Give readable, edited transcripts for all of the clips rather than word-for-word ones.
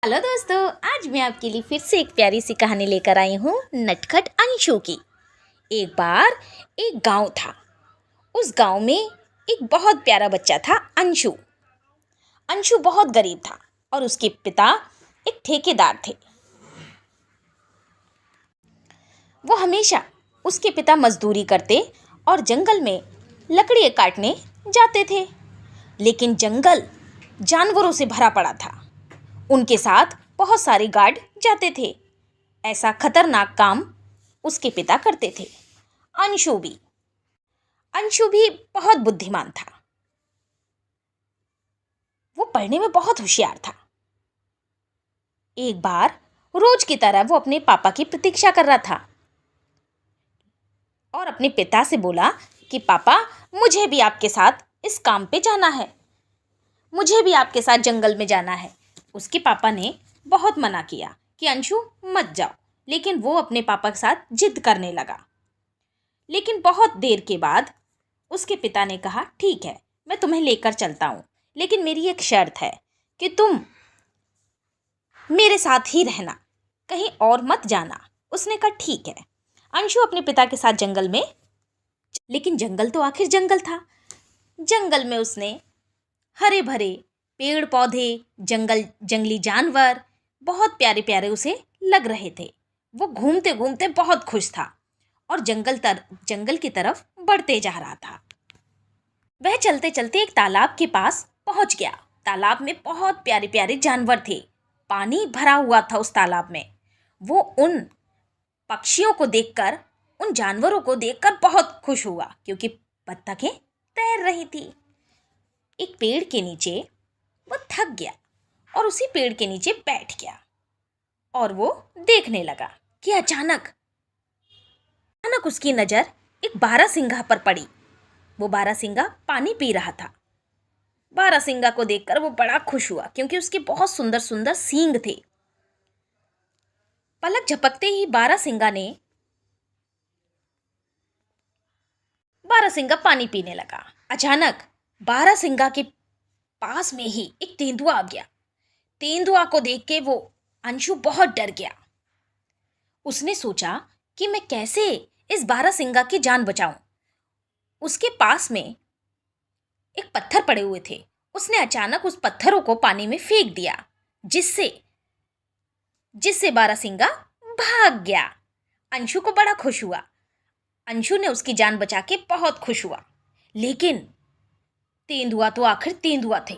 Hello दोस्तों, आज मैं आपके लिए फिर से एक प्यारी सी कहानी लेकर आई हूँ नटखट अंशु की। एक बार एक गांव था। उस गांव में एक बहुत प्यारा बच्चा था, अंशु। अंशु बहुत गरीब था और उसके पिता एक ठेकेदार थे। वो हमेशा उसके पिता मजदूरी करते और जंगल में लकड़ी काटने जाते थे। लेकिन जंगल जानवरों से भरा पड़ा था। उनके साथ बहुत सारे गार्ड जाते थे। ऐसा खतरनाक काम उसके पिता करते थे। अंशु भी बहुत बुद्धिमान था। वो पढ़ने में बहुत होशियार था। एक बार रोज की तरह वो अपने पापा की प्रतीक्षा कर रहा था और अपने पिता से बोला कि पापा, मुझे भी आपके साथ इस काम पे जाना है, मुझे भी आपके साथ जंगल में जाना है। उसके पापा ने बहुत मना किया कि अंशु मत जाओ, लेकिन वो अपने पापा के साथ जिद करने लगा। लेकिन बहुत देर के बाद उसके पिता ने कहा, ठीक है, मैं तुम्हें लेकर चलता हूँ, लेकिन मेरी एक शर्त है कि तुम मेरे साथ ही रहना, कहीं और मत जाना। उसने कहा ठीक है। अंशु अपने पिता के साथ जंगल में, लेकिन जंगल तो आखिर जंगल था। जंगल में उसने हरे भरे पेड़ पौधे, जंगली जानवर बहुत प्यारे प्यारे उसे लग रहे थे। वो घूमते घूमते बहुत खुश था और जंगल की तरफ बढ़ते जा रहा था। वह चलते चलते एक तालाब के पास पहुंच गया। तालाब में बहुत प्यारे प्यारे जानवर थे। पानी भरा हुआ था उस तालाब में। वो उन पक्षियों को देखकर, उन जानवरों को देखकर बहुत खुश हुआ, क्योंकि बत्तखें तैर रही थी। एक पेड़ के नीचे वो थक गया और उसी पेड़ के नीचे बैठ गया और वो देखने लगा कि अचानक उसकी नज़र एक बारहसिंगा पर पड़ी। वो बारहसिंगा पानी पी रहा था। बारहसिंगा को देखकर वो बड़ा खुश हुआ, क्योंकि उसके बहुत सुंदर सुंदर सींग थे। पलक झपकते ही बारहसिंगा पानी पीने लगा। अचानक बारहसिंगा के पास में ही एक तेंदुआ आ गया। तेंदुआ को देख के वो अंशु बहुत डर गया। उसने सोचा कि मैं कैसे इस बारहसिंगा की जान बचाऊं। उसके पास में एक पत्थर पड़े हुए थे। उसने अचानक उस पत्थरों को पानी में फेंक दिया, जिससे बारहसिंगा भाग गया। अंशु को बड़ा खुश हुआ। अंशु ने उसकी जान बचा के बहुत खुश हुआ। लेकिन तेंदुआ तो आखिर तेंदुआ थे।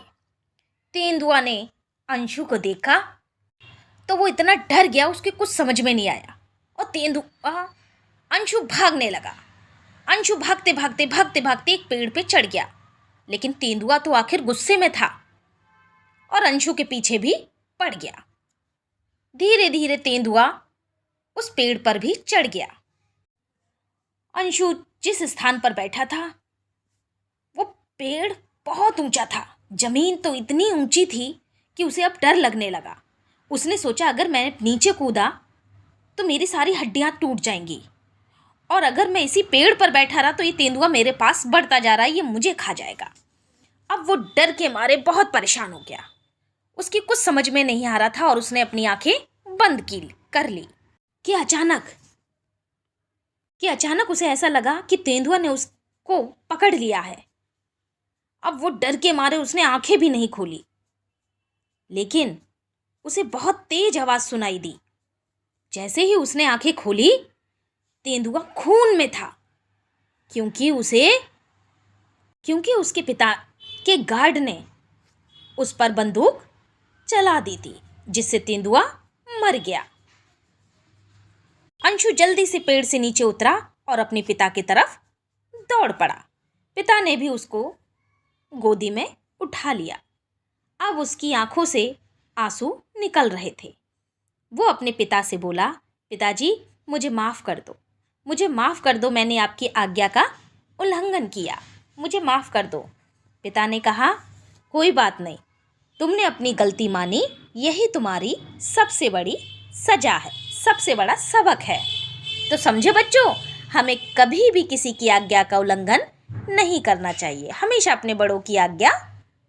तेंदुआ ने अंशु को देखा तो वो इतना डर गया, उसके कुछ समझ में नहीं आया और अंशु भागने लगा। अंशु भागते भागते भागते भागते एक पेड़ पे चढ़ गया। लेकिन तेंदुआ तो आखिर गुस्से में था और अंशु के पीछे भी पड़ गया। धीरे धीरे तेंदुआ उस पेड़ पर भी चढ़ गया। अंशु जिस स्थान पर बैठा था वो पेड़ बहुत ऊंचा था। जमीन तो इतनी ऊंची थी कि उसे अब डर लगने लगा। उसने सोचा, अगर मैं नीचे कूदा तो मेरी सारी हड्डियां टूट जाएंगी, और अगर मैं इसी पेड़ पर बैठा रहा तो ये तेंदुआ मेरे पास बढ़ता जा रहा है, ये मुझे खा जाएगा। अब वो डर के मारे बहुत परेशान हो गया। उसकी कुछ समझ में नहीं आ रहा था और उसने अपनी आंखें बंद कर ली कि अचानक उसे ऐसा लगा कि तेंदुआ ने उसको पकड़ लिया है। अब वो डर के मारे उसने आंखें भी नहीं खोली। लेकिन उसे बहुत तेज आवाज सुनाई दी। जैसे ही उसने आंखें खोली, तेंदुआ खून में था, क्योंकि उसके पिता के गार्ड ने उस पर बंदूक चला दी थी, जिससे तेंदुआ मर गया। अंशु जल्दी से पेड़ से नीचे उतरा और अपने पिता की तरफ दौड़ पड़ा। पिता ने भी उसको गोदी में उठा लिया। अब उसकी आंखों से आंसू निकल रहे थे। वो अपने पिता से बोला, पिताजी, मुझे माफ़ कर दो, मैंने आपकी आज्ञा का उल्लंघन किया, मुझे माफ़ कर दो। पिता ने कहा, कोई बात नहीं, तुमने अपनी गलती मानी, यही तुम्हारी सबसे बड़ी सजा है, सबसे बड़ा सबक है। तो समझे बच्चों, हमें कभी भी किसी की आज्ञा का उल्लंघन नहीं करना चाहिए, हमेशा अपने बड़ों की आज्ञा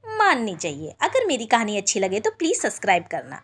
माननी चाहिए। अगर मेरी कहानी अच्छी लगे तो प्लीज़ सब्सक्राइब करना।